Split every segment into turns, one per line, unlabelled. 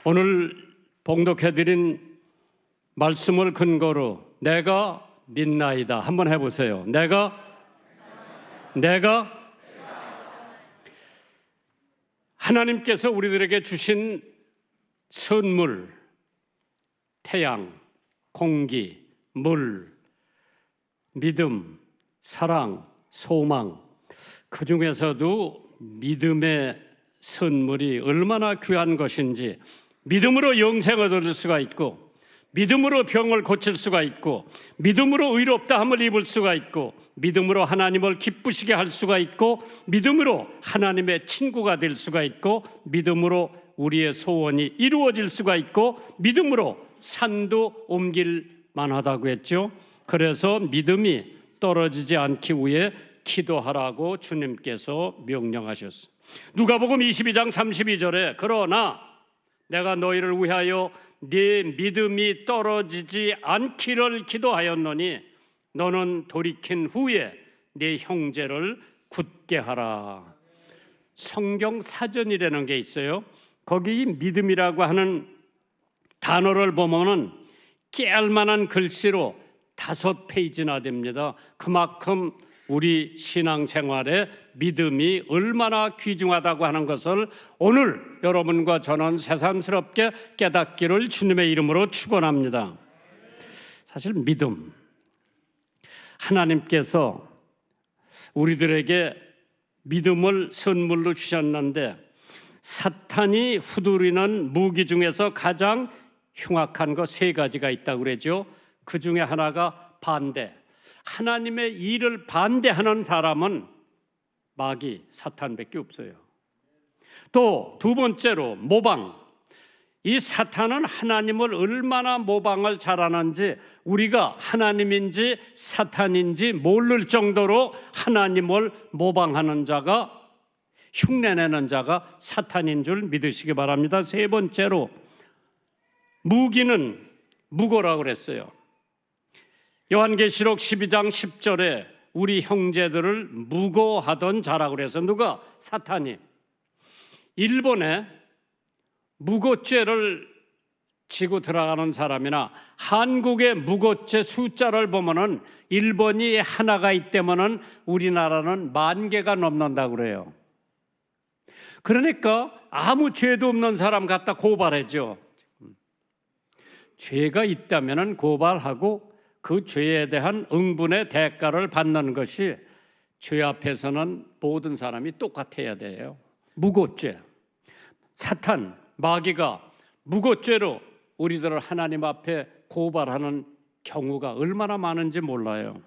오늘 봉독해드린 말씀을 근거로 내가 믿나이다 한번 해보세요. 내가 하나님께서 우리들에게 주신 선물, 태양, 공기, 물, 믿음, 사랑, 소망, 그 중에서도 믿음의 선물이 얼마나 귀한 것인지, 믿음으로 영생을 얻을 수가 있고, 믿음으로 병을 고칠 수가 있고, 믿음으로 의롭다 함을 입을 수가 있고, 믿음으로 하나님을 기쁘시게 할 수가 있고, 믿음으로 하나님의 친구가 될 수가 있고, 믿음으로 우리의 소원이 이루어질 수가 있고, 믿음으로 산도 옮길 만하다고 했죠. 그래서 믿음이 떨어지지 않기 위해 기도하라고 주님께서 명령하셨어요. 누가복음 22장 32절에 그러나 내가 너희를 위하여 네 믿음이 떨어지지 않기를 기도하였노니 너는 돌이킨 후에 네 형제를 굳게 하라. 성경 사전이라는 게 있어요. 거기 믿음이라고 하는 단어를 보면은 깨알만한 글씨로 5페이지나 됩니다. 그만큼 우리 신앙생활에 믿음이 얼마나 귀중하다고 하는 것을 오늘 여러분과 저는 새삼스럽게 깨닫기를 주님의 이름으로 축원합니다. 사실 믿음, 하나님께서 우리들에게 믿음을 선물로 주셨는데 사탄이 후두리는 무기 중에서 가장 흉악한 거 3가지가 있다고 그러죠. 그 중에 하나가 반대. 하나님의 일을 반대하는 사람은 마귀, 사탄밖에 없어요. 또 2번째로 모방. 이 사탄은 하나님을 얼마나 모방을 잘하는지 우리가 하나님인지 사탄인지 모를 정도로 하나님을 모방하는 자가, 흉내내는 자가 사탄인 줄 믿으시기 바랍니다. 3번째로 무기는 무고라고 그랬어요. 요한계시록 12장 10절에 우리 형제들을 무고하던 자라고 그래서 누가? 사탄이. 일본에 무고죄를 지고 들어가는 사람이나 한국의 무고죄 숫자를 보면은 일본이 하나가 있다면은 우리나라는 10,000개가 넘는다고 그래요. 그러니까 아무 죄도 없는 사람 갖다 고발하죠. 죄가 있다면은 고발하고 그 죄에 대한 응분의 대가를 받는 것이 죄 앞에서는 모든 사람이 똑같아야 돼요. 무고죄. 사탄, 마귀가 무고죄로 우리들을 하나님 앞에 고발하는 경우가 얼마나 많은지 몰라요.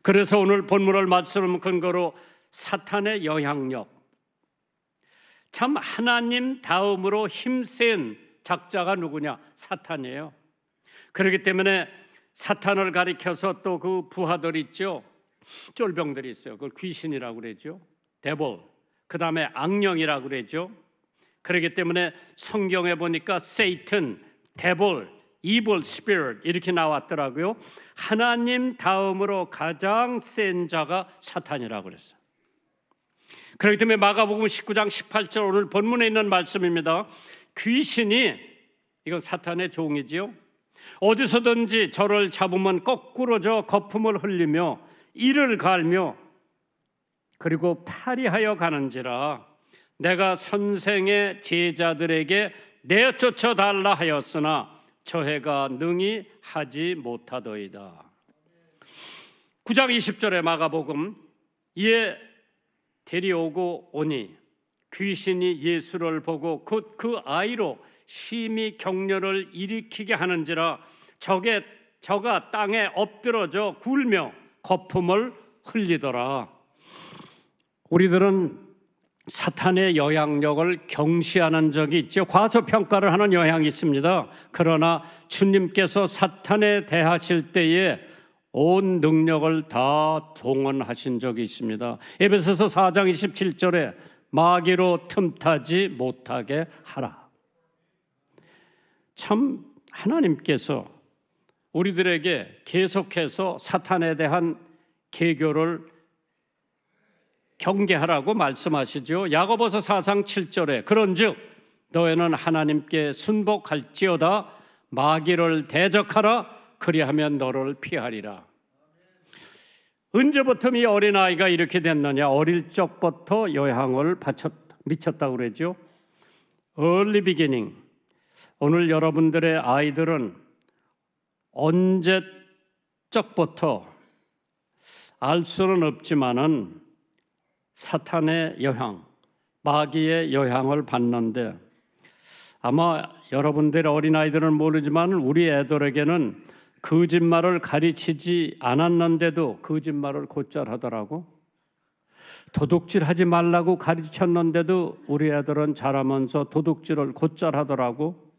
그래서 오늘 본문을 말씀 근거로 사탄의 영향력, 참 하나님 다음으로 힘센 작자가 누구냐? 사탄이에요. 그렇기 때문에 사탄을 가리켜서 또 그 부하들 있죠. 쫄병들이 있어요. 그걸 귀신이라고 그러죠. 데볼. 그 다음에 악령이라고 그러죠. 그렇기 때문에 성경에 보니까 Satan, 데볼, evil spirit 이렇게 나왔더라고요. 하나님 다음으로 가장 센 자가 사탄이라고 그랬어요. 그렇기 때문에 마가복음 19장 18절 오늘 본문에 있는 말씀입니다. 귀신이, 이건 사탄의 종이지요. 어디서든지 저를 잡으면 거꾸로 저 거품을 흘리며 이를 갈며 그리고 파리하여 가는지라 내가 선생의 제자들에게 내쫓아 달라 하였으나 저희가 능히 하지 못하더이다. 9장 20절에 마가복음 이에 데려오고 오니 귀신이 예수를 보고 곧 그 아이로 심히 격려를 일으키게 하는지라 저가 땅에 엎드러져 굴며 거품을 흘리더라. 우리들은 사탄의 영향력을 경시하는 적이 있죠. 과소평가를 하는 영향이 있습니다. 그러나 주님께서 사탄에 대하실 때에 온 능력을 다 동원하신 적이 있습니다. 에베소서 4장 27절에 마귀로 틈타지 못하게 하라. 참 하나님께서 우리들에게 계속해서 사탄에 대한 계교를 경계하라고 말씀하시죠. 야고보서 4장 7절에 그런즉 너희는 하나님께 순복할지어다. 마귀를 대적하라. 그리하면 너를 피하리라. 언제부터 이 어린아이가 이렇게 됐느냐? 어릴 적부터 요양을 미쳤다고 그러죠. Early beginning. 오늘 여러분들의 아이들은 언제적부터 알 수는 없지만은 사탄의 영향, 마귀의 영향을 받는데, 아마 여러분들의 어린아이들은 모르지만 우리 애들에게는 거짓말을 가르치지 않았는데도 거짓말을 곧잘 하더라고. 도둑질하지 말라고 가르쳤는데도 우리 애들은 자라면서 도둑질을 곧잘 하더라고.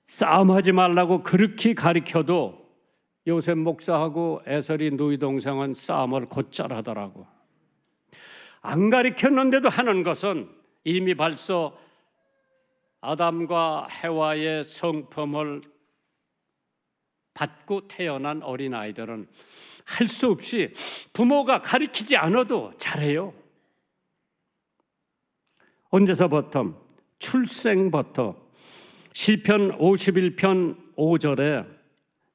싸움하지 말라고 그렇게 가르쳐도 요셉 목사하고 에서리 누이 동생은 싸움을 곧잘 하더라고. 안 가르쳤는데도 하는 것은 이미 벌써 아담과 해와의 성품을 받고 태어난 어린아이들은 할 수 없이 부모가 가르치지 않아도 잘해요. 언제서부터? 출생부터. 시편 51편 5절에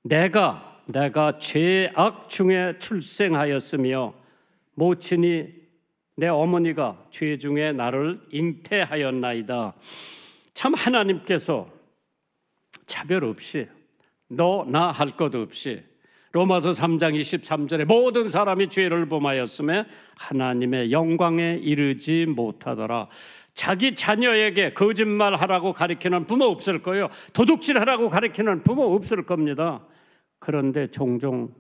내가 죄악 중에 출생하였으며 모친이 내 어머니가 죄 중에 나를 잉태하였나이다. 참 하나님께서 차별 없이 너 나 할 것 없이 로마서 3장 23절에 모든 사람이 죄를 범하였음에 하나님의 영광에 이르지 못하더라. 자기 자녀에게 거짓말하라고 가르치는 부모 없을 거예요. 도둑질하라고 가르치는 부모 없을 겁니다. 그런데 종종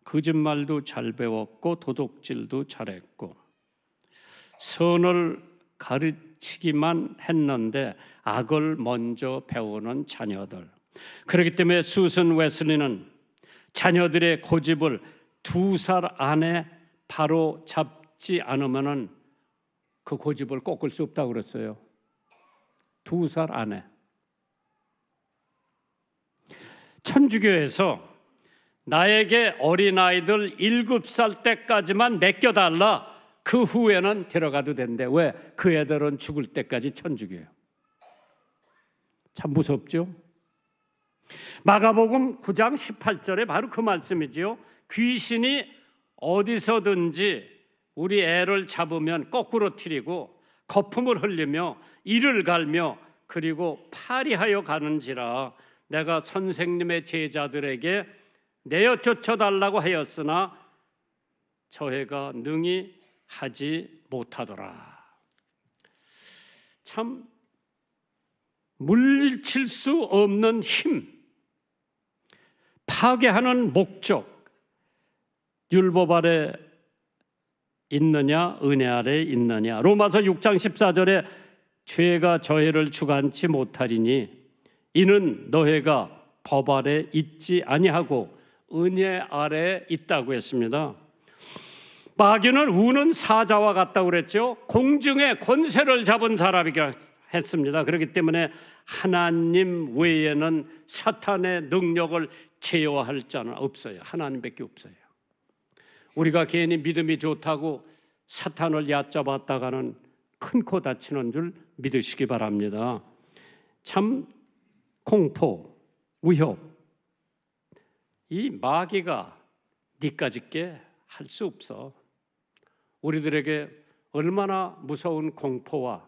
거짓말도 잘 배웠고 도둑질도 잘했고 선을 가르치기만 했는데 악을 먼저 배우는 자녀들. 그렇기 때문에 수선 웨슬리는 자녀들의 고집을 2살 안에 바로 잡지 않으면 그 고집을 꺾을 수 없다고 그랬어요. 2살 안에. 천주교에서 나에게 어린아이들 7살 때까지만 맡겨달라. 그 후에는 데려가도 된대. 왜? 그 애들은 죽을 때까지 천주교예요. 참 무섭죠? 마가복음 9장 18절에 바로 그 말씀이지요. 귀신이 어디서든지 우리 애를 잡으면 거꾸로 트리고 거품을 흘리며 이를 갈며 그리고 파리하여 가는지라 내가 선생님의 제자들에게 내어 쫓아달라고 하였으나 저희가 능히 하지 못하더라. 참 물리칠 수 없는 힘, 파괴하는 목적, 율법 아래 있느냐 은혜 아래 있느냐. 로마서 6장 14절에 죄가 저희를 주관치 못하리니 이는 너희가 법 아래 있지 아니하고 은혜 아래 있다고 했습니다. 마귀는 우는 사자와 같다고 그랬죠. 공중의 권세를 잡은 사람이라 했습니다. 그렇기 때문에 하나님 외에는 사탄의 능력을 제어할 자는 없어요. 하나님밖에 없어요. 우리가 괜히 믿음이 좋다고 사탄을 얕잡았다가는 큰 코 다치는 줄 믿으시기 바랍니다. 참 공포, 위협, 이 마귀가 니까짓게 할 수 없어. 우리들에게 얼마나 무서운 공포와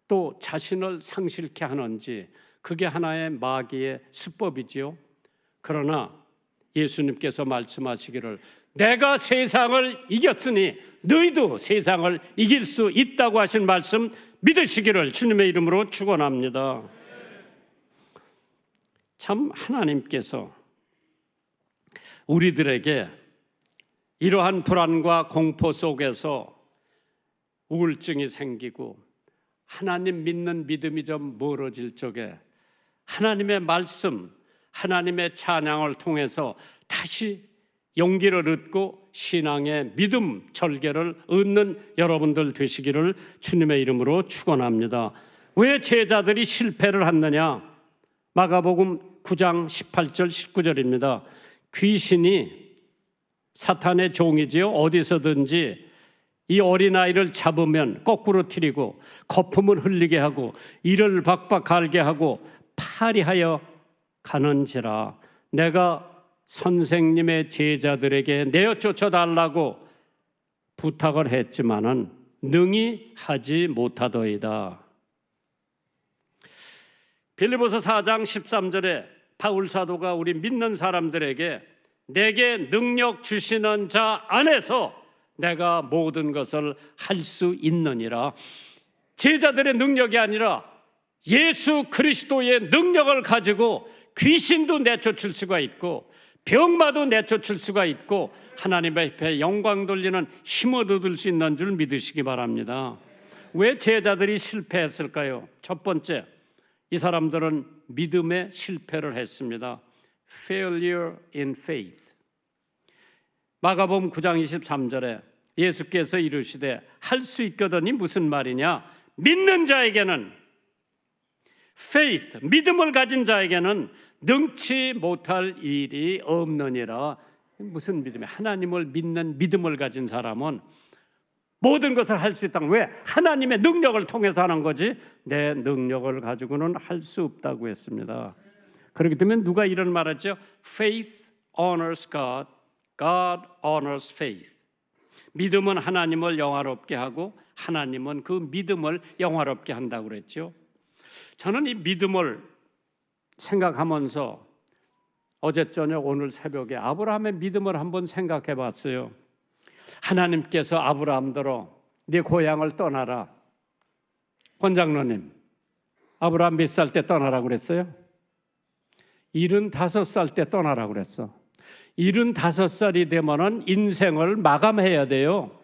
또 자신을 상실케 하는지 그게 하나의 마귀의 수법이지요. 그러나 예수님께서 말씀하시기를 내가 세상을 이겼으니 너희도 세상을 이길 수 있다고 하신 말씀 믿으시기를 주님의 이름으로 축원합니다. 참 하나님께서 우리들에게 이러한 불안과 공포 속에서 우울증이 생기고 하나님 믿는 믿음이 좀 멀어질 적에 하나님의 말씀, 하나님의 찬양을 통해서 다시 용기를 얻고 신앙의 믿음 절개를 얻는 여러분들 되시기를 주님의 이름으로 축원합니다. 왜 제자들이 실패를 했느냐? 마가복음 9장 18절 19절입니다. 귀신이 사탄의 종이지요. 어디서든지 이 어린아이를 잡으면 거꾸로 트리고 거품을 흘리게 하고 이를 박박 갈게 하고 파리하여 가는지라. 내가 선생님의 제자들에게 내어 쫓아달라고 부탁을 했지만은 능히 하지 못하더이다. 빌립보서 4장 13절에 바울 사도가 우리 믿는 사람들에게 내게 능력 주시는 자 안에서 내가 모든 것을 할 수 있느니라. 제자들의 능력이 아니라 예수 그리스도의 능력을 가지고 귀신도 내쫓을 수가 있고 병마도 내쫓을 수가 있고 하나님 앞에 영광 돌리는 힘을 얻을 수 있는 줄 믿으시기 바랍니다. 왜 제자들이 실패했을까요? 첫 번째, 이 사람들은 믿음에 실패를 했습니다. Failure in faith. 마가복음 9장 23절에 예수께서 이르시되 할 수 있거든이 무슨 말이냐? 믿는 자에게는 faith, 믿음을 가진 자에게는 능치 못할 일이 없느니라. 무슨 믿음이야? 하나님을 믿는 믿음을 가진 사람은 모든 것을 할 수 있다. 왜? 하나님의 능력을 통해서 하는 거지 내 능력을 가지고는 할 수 없다고 했습니다. 그렇기 때문에 누가 이런 말했죠? Faith honors God, God honors faith. 믿음은 하나님을 영화롭게 하고 하나님은 그 믿음을 영화롭게 한다고 그랬죠. 저는 이 믿음을 생각하면서 어제 저녁 오늘 새벽에 아브라함의 믿음을 한번 생각해 봤어요. 하나님께서 아브라함더러 네 고향을 떠나라. 권 장로님, 아브라함 몇 살 때 떠나라고 그랬어요? 75살 때 떠나라고 그랬어. 75살이 되면은 인생을 마감해야 돼요.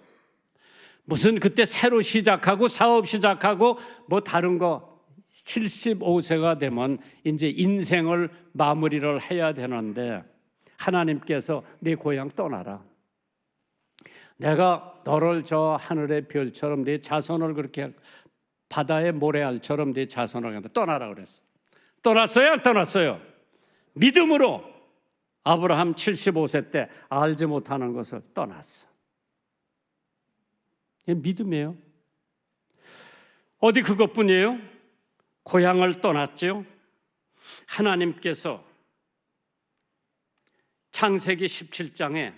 무슨 그때 새로 시작하고 사업 시작하고 뭐 다른 거 75세가 되면 이제 인생을 마무리를 해야 되는데 하나님께서 네 고향 떠나라. 내가 너를 저 하늘의 별처럼 네 자손을 그렇게 바다의 모래알처럼 네 자손을 한다. 떠나라 그랬어. 떠났어요? 안 떠났어요? 믿음으로 아브라함 75세 때 알지 못하는 것을 떠났어. 이게 믿음이에요. 어디 그것뿐이에요? 고향을 떠났죠. 하나님께서 창세기 17장에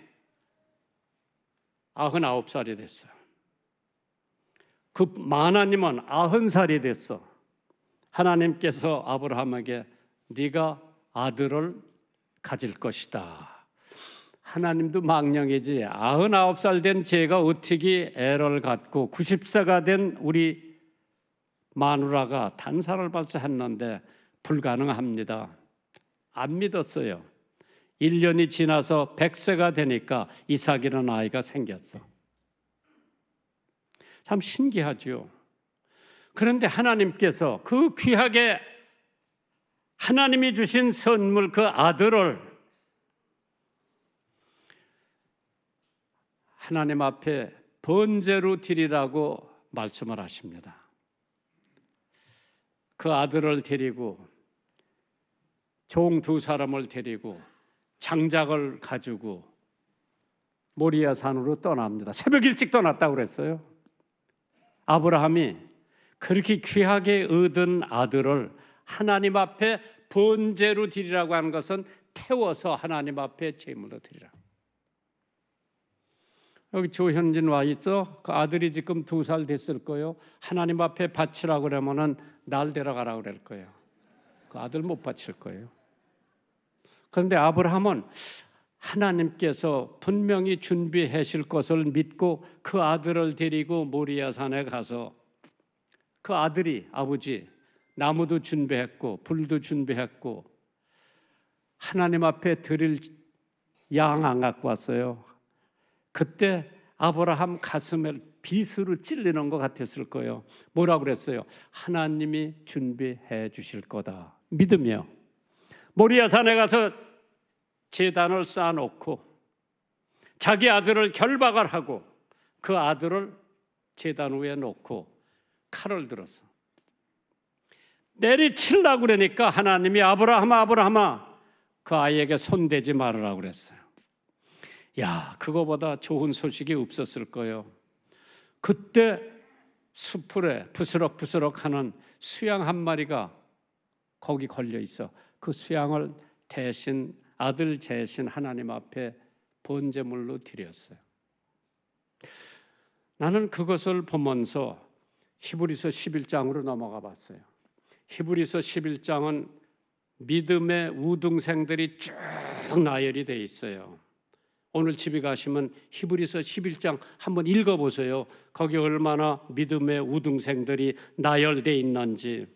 99살이 됐어요. 그 하나님은 90살이 됐어. 하나님께서 아브라함에게 네가 아들을 가질 것이다. 하나님도 망령이지 99살 된 제가 어떻게 애를 갖고 90세가 된 우리 마누라가 단살을 발사했는데 불가능합니다. 안 믿었어요. 1년이 지나서 100세가 되니까 이삭이라는 아이가 생겼어. 참 신기하죠. 그런데 하나님께서 그 귀하게 하나님이 주신 선물 그 아들을 하나님 앞에 번제로 드리라고 말씀을 하십니다. 그 아들을 데리고 종 2사람을 데리고 장작을 가지고 모리아 산으로 떠납니다. 새벽 일찍 떠났다고 그랬어요. 아브라함이 그렇게 귀하게 얻은 아들을 하나님 앞에 번제로 드리라고 하는 것은 태워서 하나님 앞에 제물로 드리라. 여기 조현진 와 있죠? 그 아들이 지금 2살 됐을 거예요. 하나님 앞에 바치라고 그러면은 날 데려가라고 그럴 거예요. 그 아들 못 바칠 거예요. 그런데 아브라함은 하나님께서 분명히 준비하실 것을 믿고 그 아들을 데리고 모리아 산에 가서 그 아들이 아버지 나무도 준비했고 불도 준비했고 하나님 앞에 드릴 양 안 갖고 왔어요. 그때 아브라함 가슴에 비수로 찔리는 것 같았을 거예요. 뭐라고 그랬어요? 하나님이 준비해 주실 거다. 믿으며 모리아 산에 가서 제단을 쌓아놓고 자기 아들을 결박을 하고 그 아들을 제단 위에 놓고 칼을 들었어. 내리치려고 그러니까 하나님이 아브라함아 그 아이에게 손대지 말으라고 그랬어요. 야, 그거보다 좋은 소식이 없었을 거예요. 그때 수풀에 부스럭부스럭하는 수양 한 마리가 거기 걸려 있어. 그 수양을 대신 아들 대신 하나님 앞에 번제물로 드렸어요. 나는 그것을 보면서 히브리서 11장으로 넘어가 봤어요. 히브리서 11장은 믿음의 우등생들이 쭉 나열이 돼 있어요. 오늘 집에 가시면 히브리서 11장 한번 읽어보세요. 거기 얼마나 믿음의 우등생들이 나열돼 있는지.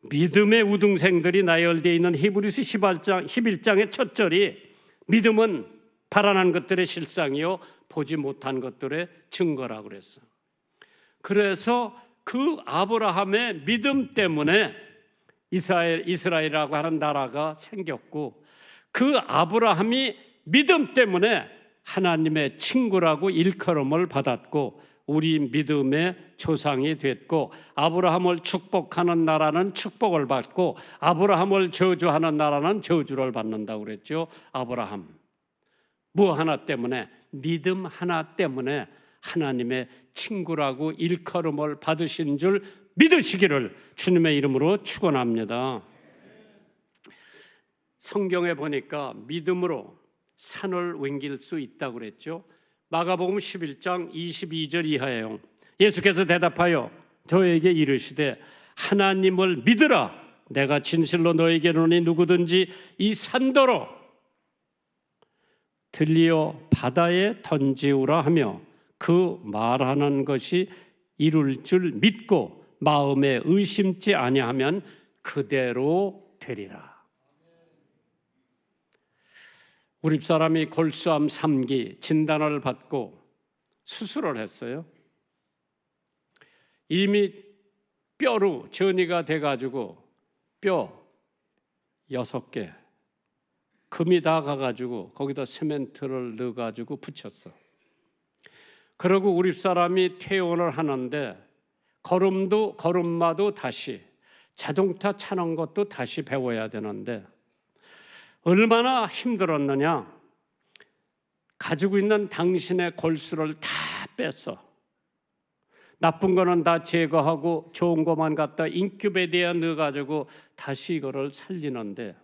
믿음의 우등생들이 나열되어 있는 히브리서 11장의 첫 절이 믿음은 바라는 것들의 실상이요 보지 못한 것들의 증거라고 그랬어. 그래서 그 아브라함의 믿음 때문에 이스라엘이라고 하는 나라가 생겼고, 그 아브라함이 믿음 때문에 하나님의 친구라고 일컬음을 받았고 우리 믿음의 조상이 됐고, 아브라함을 축복하는 나라는 축복을 받고 아브라함을 저주하는 나라는 저주를 받는다고 그랬죠. 아브라함 뭐 하나 때문에, 믿음 하나 때문에 하나님의 친구라고 일컬음을 받으신 줄 믿으시기를 주님의 이름으로 축원합니다. 성경에 보니까 믿음으로 산을 옮길 수 있다고 그랬죠. 마가복음 11장 22절 이하예요. 예수께서 대답하여 저에게 이르시되 하나님을 믿으라. 내가 진실로 너에게 이르노니 누구든지 이 산더러 들리어 바다에 던지우라 하며 그 말하는 것이 이룰 줄 믿고 마음에 의심치 아니하면 그대로 되리라. 우리 사람이 골수암 3기 진단을 받고 수술을 했어요. 이미 뼈로 전이가 돼가지고 뼈 6개, 금이 다 가가지고 거기다 세멘트를 넣어가지고 붙였어. 그리고 우리 사람이 퇴원을 하는데 걸음마도 다시, 자동차 차는 것도 다시 배워야 되는데 얼마나 힘들었느냐. 가지고 있는 당신의 골수를 다 뺐어. 나쁜 거는 다 제거하고 좋은 것만 갖다 인큐베이터에 넣어가지고 다시 이거를 살리는데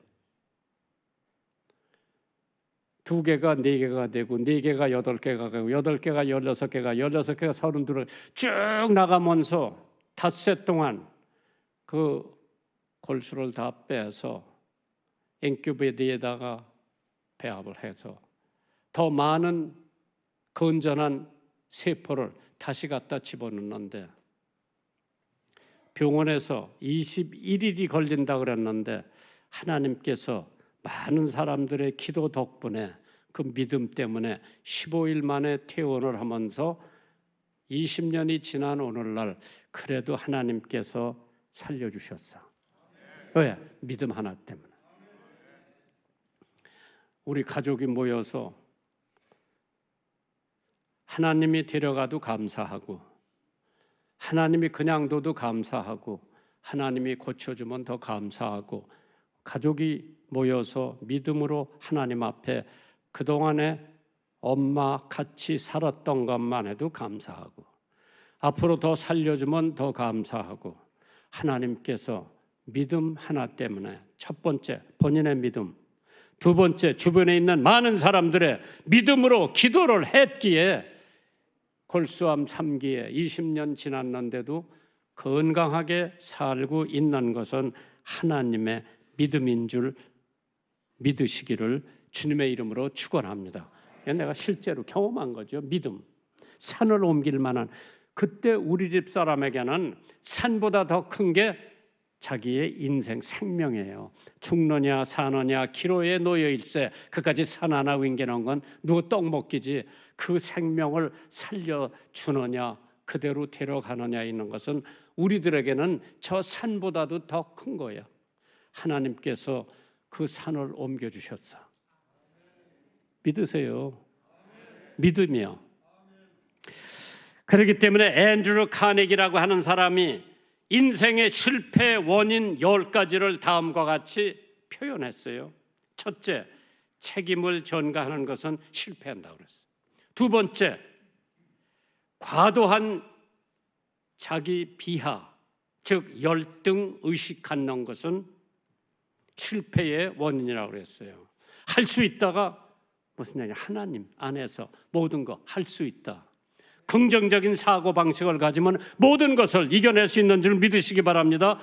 2개가 4개가 되고 4개가 8개가 되고 8개가 16개가 16개가 32개 쭉 나가면서 닷새 동안 그 골수를 다 빼서 인큐베이터에다가 배합을 해서 더 많은 건전한 세포를 다시 갖다 집어넣는데 병원에서 21일이 걸린다 그랬는데 하나님께서 많은 사람들의 기도 덕분에 그 믿음 때문에 15일 만에 퇴원을 하면서 20년이 지난 오늘날 그래도 하나님께서 살려주셨어. 왜? 믿음 하나 때문에. 우리 가족이 모여서 하나님이 데려가도 감사하고 하나님이 그냥 둬도 감사하고 하나님이 고쳐주면 더 감사하고 가족이 모여서 믿음으로 하나님 앞에 그동안에 엄마 같이 살았던 것만 해도 감사하고 앞으로 더 살려주면 더 감사하고 하나님께서 믿음 하나 때문에 첫 번째 본인의 믿음, 두 번째 주변에 있는 많은 사람들의 믿음으로 기도를 했기에 골수암 3기에 20년 지났는데도 건강하게 살고 있는 것은 하나님의 믿음인 줄 믿으시기를 주님의 이름으로 축원합니다. 내가 실제로 경험한 거죠. 믿음. 산을 옮길 만한, 그때 우리 집 사람에게는 산보다 더 큰 게 자기의 인생 생명이에요. 죽느냐 사느냐 기로에 놓여일세 그까지 산 하나 옮기는 건 누구 떡 먹기지, 그 생명을 살려주느냐 그대로 데려가느냐 있는 것은 우리들에게는 저 산보다도 더 큰 거예요. 하나님께서 그 산을 옮겨주셨어. 믿으세요. 믿음이요. 그렇기 때문에 앤드루 카네기라고 하는 사람이 인생의 실패 원인 10가지를 다음과 같이 표현했어요. 첫째, 책임을 전가하는 것은 실패한다고 그랬어요. 두 번째, 과도한 자기 비하, 즉 열등 의식 갖는 것은 실패의 원인이라고 그랬어요. 할 수 있다가 무슨 얘기? 하나님 안에서 모든 거 할 수 있다. 긍정적인 사고 방식을 가지면 모든 것을 이겨낼 수 있는 줄 믿으시기 바랍니다.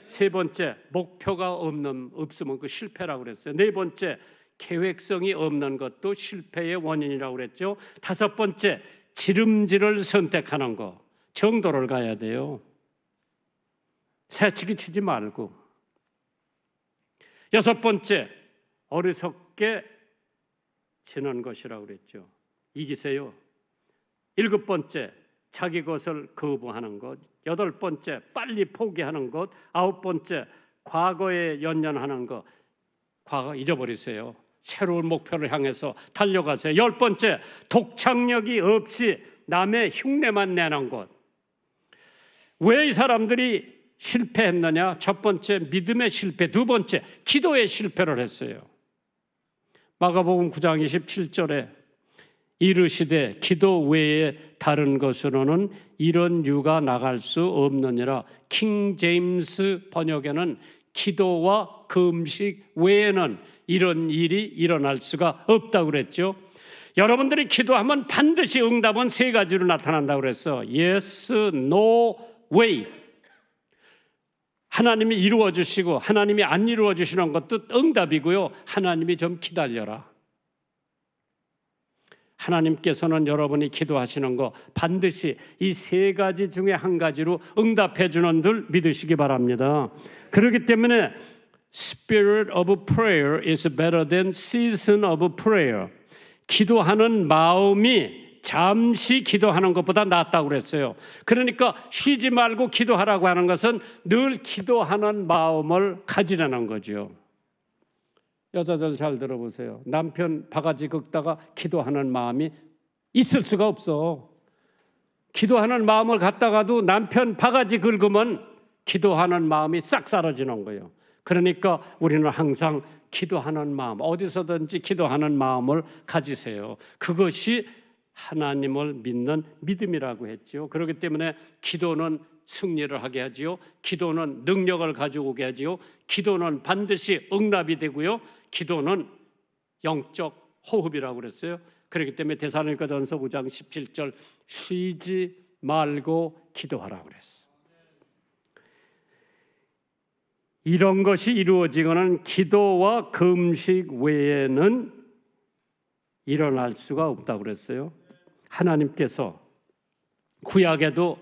세 번째, 목표가 없으면 그 실패라고 그랬어요. 네 번째, 계획성이 없는 것도 실패의 원인이라고 그랬죠. 다섯 번째, 지름질을 선택하는 거, 정도를 가야 돼요. 새치기 치지 말고. 여섯 번째, 어리석게 지는 것이라고 그랬죠. 이기세요. 일곱 번째, 자기 것을 거부하는 것. 여덟 번째, 빨리 포기하는 것. 아홉 번째, 과거에 연연하는 것. 과거 잊어버리세요. 새로운 목표를 향해서 달려가세요. 열 번째, 독창력이 없이 남의 흉내만 내는 것. 왜 이 사람들이 실패했느냐? 첫 번째, 믿음의 실패. 두 번째, 기도의 실패를 했어요. 마가복음 9장 27절에 이르시되 기도 외에 다른 것으로는 이런 유가 나갈 수 없느니라. 킹 제임스 번역에는 기도와 금식 외에는 이런 일이 일어날 수가 없다고 그랬죠. 여러분들이 기도하면 반드시 응답은 세 가지로 나타난다고 그랬어. Yes, no, way. 하나님이 이루어 주시고 하나님이 안 이루어 주시는 것도 응답이고요. 하나님이 좀 기다려라. 하나님께서는 여러분이 기도하시는 거 반드시 이 세 가지 중에 한 가지로 응답해 주는 줄 믿으시기 바랍니다. 그렇기 때문에 Spirit of prayer is better than season of prayer. 기도하는 마음이 잠시 기도하는 것보다 낫다고 그랬어요. 그러니까 쉬지 말고 기도하라고 하는 것은 늘 기도하는 마음을 가지라는 거죠. 여자들 잘 들어보세요. 남편 바가지 긁다가 기도하는 마음이 있을 수가 없어. 기도하는 마음을 갖다가도 남편 바가지 긁으면 기도하는 마음이 싹 사라지는 거예요. 그러니까 우리는 항상 기도하는 마음, 어디서든지 기도하는 마음을 가지세요. 그것이 하나님을 믿는 믿음이라고 했죠. 그렇기 때문에 기도는 승리를 하게 하지요. 기도는 능력을 가지고 오게 하지요. 기도는 반드시 응답이 되고요. 기도는 영적 호흡이라고 그랬어요. 그렇기 때문에 데살로니가전서 5장 17절 쉬지 말고 기도하라고 그랬어요. 이런 것이 이루어지고는 기도와 금식 외에는 일어날 수가 없다고 그랬어요. 하나님께서 구약에도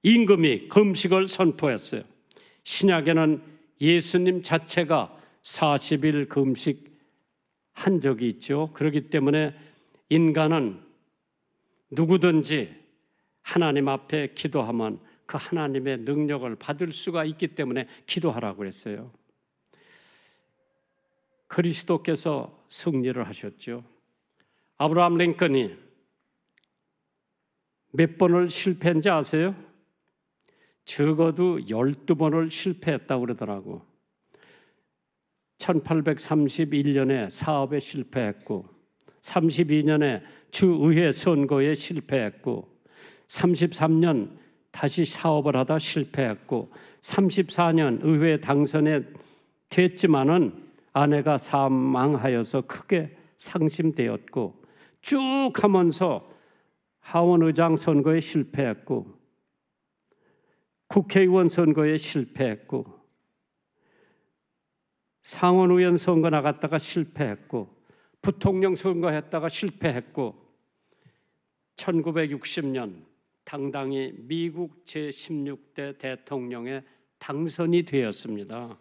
임금이 금식을 선포했어요. 신약에는 예수님 자체가 40일 금식한 적이 있죠. 그렇기 때문에 인간은 누구든지 하나님 앞에 기도하면 그 하나님의 능력을 받을 수가 있기 때문에 기도하라고 했어요. 그리스도께서 승리를 하셨죠. 아브라함 링컨이 몇 번을 실패한지 아세요? 적어도 12번을 실패했다고 그러더라고. 1831년에 사업에 실패했고 32년에 주의회 선거에 실패했고 33년 다시 사업을 하다 실패했고 34년 의회 당선에 됐지만은 아내가 사망하여서 크게 상심되었고 쭉 하면서 하원의장 선거에 실패했고 국회의원 선거에 실패했고 상원의원 선거 나갔다가 실패했고 부통령 선거했다가 실패했고 1960년 당당히 미국 제16대 대통령에 당선이 되었습니다.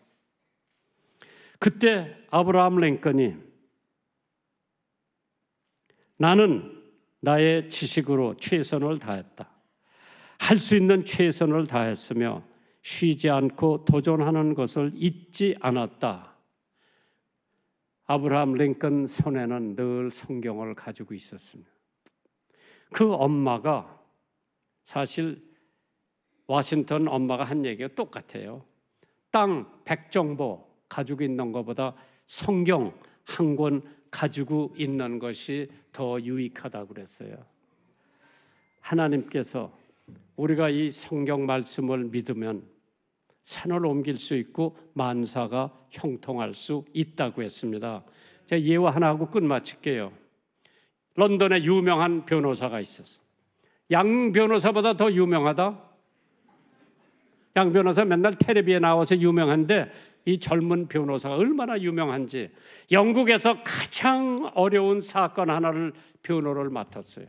그때 아브라함 링컨이 나는 나의 지식으로 최선을 다했다. 할 수 있는 최선을 다했으며 쉬지 않고 도전하는 것을 잊지 않았다. 아브라함 링컨 손에는 늘 성경을 가지고 있었습니다. 그 엄마가 사실 워싱턴 엄마가 한 얘기가 똑같아요. 땅 100정보 가지고 있는 것보다 성경 한 권 가지고 있는 것이 더 유익하다고 그랬어요. 하나님께서 우리가 이 성경 말씀을 믿으면 산을 옮길 수 있고 만사가 형통할 수 있다고 했습니다. 제가 예화 하나 하고 끝마칠게요. 런던에 유명한 변호사가 있었어요. 양 변호사보다 더 유명하다? 양 변호사 맨날 텔레비에 나와서 유명한데 이 젊은 변호사가 얼마나 유명한지 영국에서 가장 어려운 사건 하나를 변호를 맡았어요.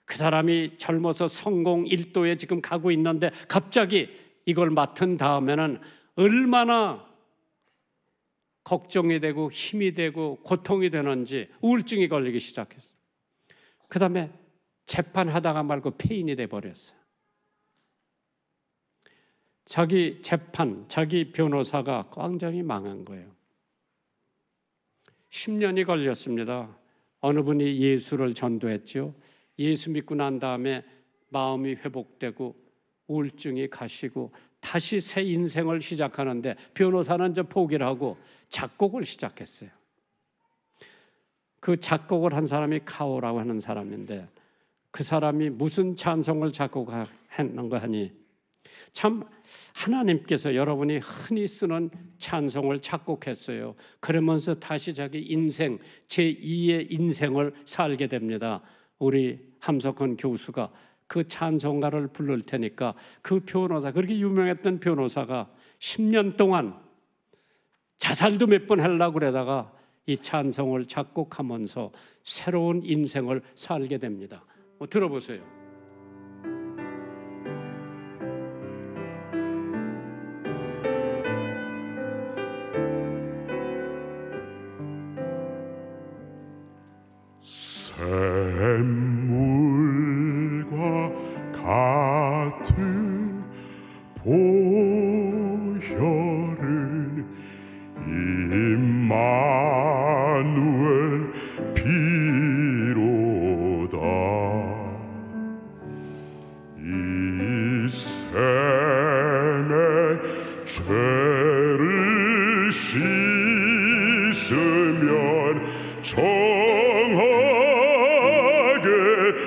그 사람이 젊어서 성공 1도에 지금 가고 있는데 갑자기 이걸 맡은 다음에는 얼마나 걱정이 되고 힘이 되고 고통이 되는지 우울증이 걸리기 시작했어요. 그 다음에 재판하다가 말고 폐인이 돼버렸어요. 자기 재판, 자기 변호사가 완전히 망한 거예요. 10년이 걸렸습니다. 어느 분이 예수를 전도했죠. 예수 믿고 난 다음에 마음이 회복되고 우울증이 가시고 다시 새 인생을 시작하는데 변호사는 이제 포기를 하고 작곡을 시작했어요. 그 작곡을 한 사람이 카오라고 하는 사람인데 그 사람이 무슨 찬송을 작곡했는가 하니 참 하나님께서 여러분이 흔히 쓰는 찬송을 작곡했어요. 그러면서 다시 자기 인생, 제2의 인생을 살게 됩니다. 우리 함석헌 교수가 그 찬송가를 부를 테니까 그 변호사, 그렇게 유명했던 변호사가 10년 동안 자살도 몇 번 하려고 그러다가 이 찬송을 작곡하면서 새로운 인생을 살게 됩니다. 들어보세요.
샘물과 같은 보혈을 임마누엘 피로다. 이 샘의 죄를 씻으면 정하게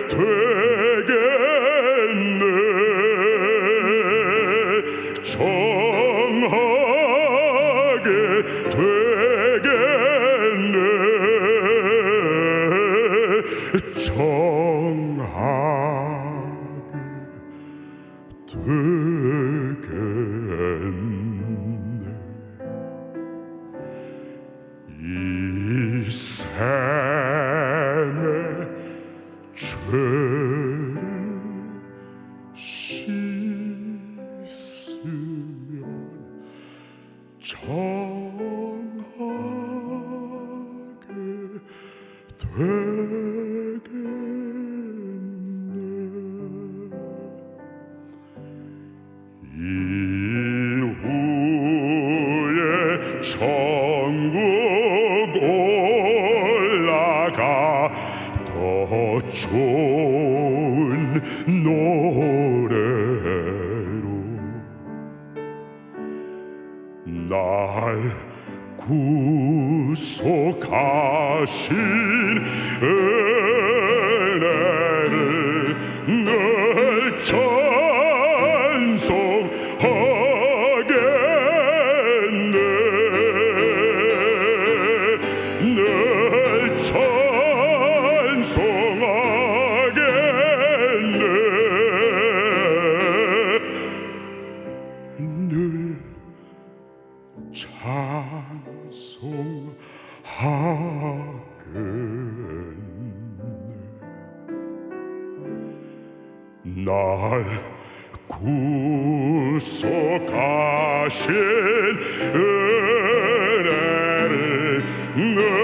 되겠네. 정하게 되겠네. 정하게 되겠네. 이 샘의 죄를 씻으면 정하게 되겠네. 이후에 천국 올라가 더 좋은 노래로 날 구속하신 은혜를 늘 찬송하겠네. 늘 찬송하겠네. 늘 찬송하겠네. 날 구속하신 은혜를 늘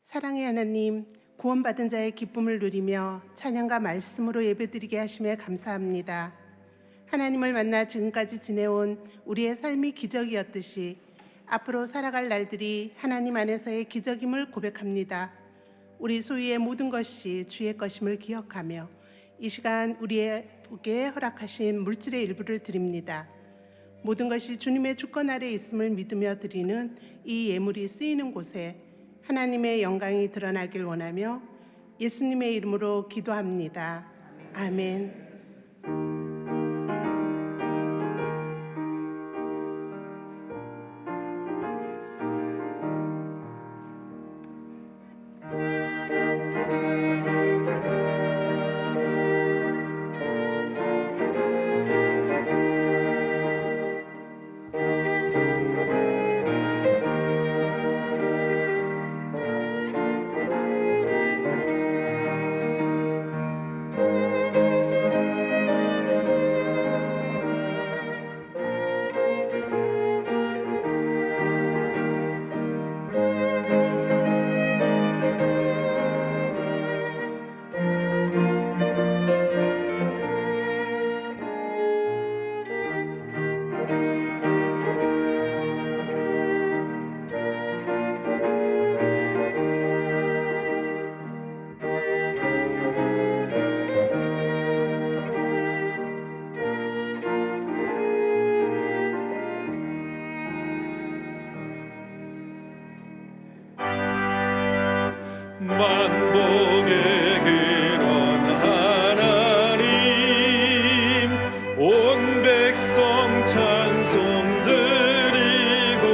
사랑의 하나님, 구원받은 자의 기쁨을 누리며 찬양과 말씀으로 예배드리게 하심에 감사합니다. 하나님을 만나 지금까지 지내온 우리의 삶이 기적이었듯이 앞으로 살아갈 날들이 하나님 안에서의 기적임을 고백합니다. 우리 소유의 모든 것이 주의 것임을 기억하며 이 시간 우리에게 허락하신 물질의 일부를 드립니다. 모든 것이 주님의 주권 아래 있음을 믿으며 드리는 이 예물이 쓰이는 곳에 하나님의 영광이 드러나길 원하며 예수님의 이름으로 기도합니다. 아멘.
만복의 근원 하나님 온 백성 찬송 드리고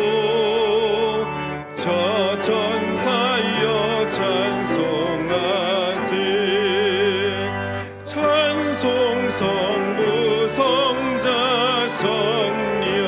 저 천사여 찬송하세 찬송 성부 성자 성령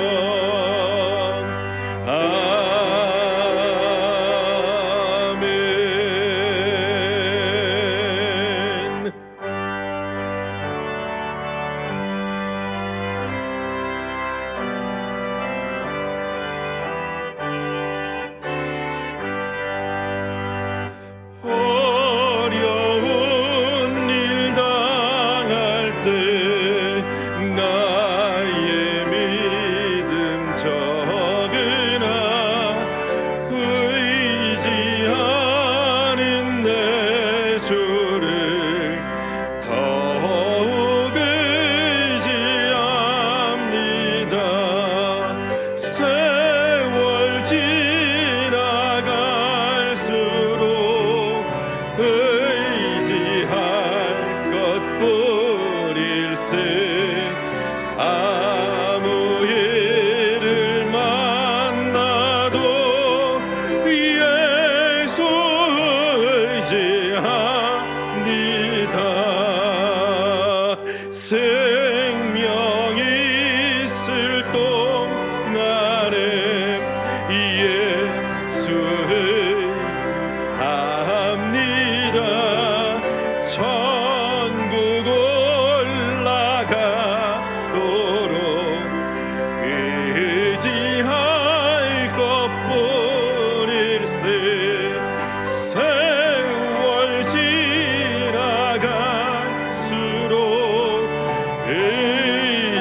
어려운 일 당할 때 나의 믿음 적으나 의지하는 내 주를 더욱 의지합니다. 세월 지나갈수록 의지할 것뿐일세 아무 일을 만나도 예수 의지합니다. 생명이 있을 동안에 예수 의지합니다. 천국 올라가도록 의지할 것뿐일세 세월 지나갈수록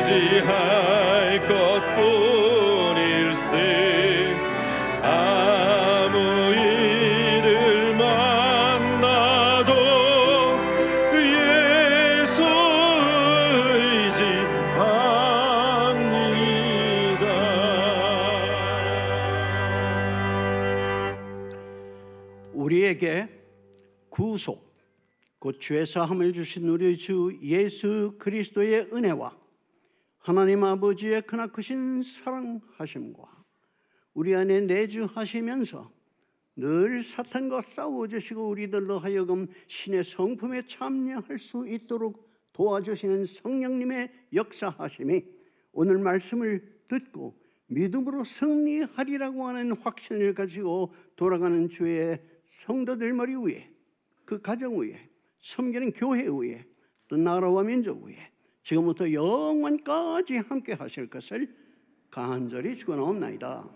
의지할 것뿐일세 아무 일을 만나도 예수 의지합니다.
우리에게 구속, 곧 죄 사함을 주신 우리 주 예수 그리스도의 은혜와 하나님 아버지의 크나크신 사랑하심과 우리 안에 내주하시면서 늘 사탄과 싸워주시고 우리들로 하여금 신의 성품에 참여할 수 있도록 도와주시는 성령님의 역사하심이 오늘 말씀을 듣고 믿음으로 승리하리라고 하는 확신을 가지고 돌아가는 주의 성도들 머리 위에, 그 가정 위에, 섬기는 교회 위에, 또 나라와 민족 위에 지금부터 영원까지 함께 하실 것을 간절히 축원하옵나이다.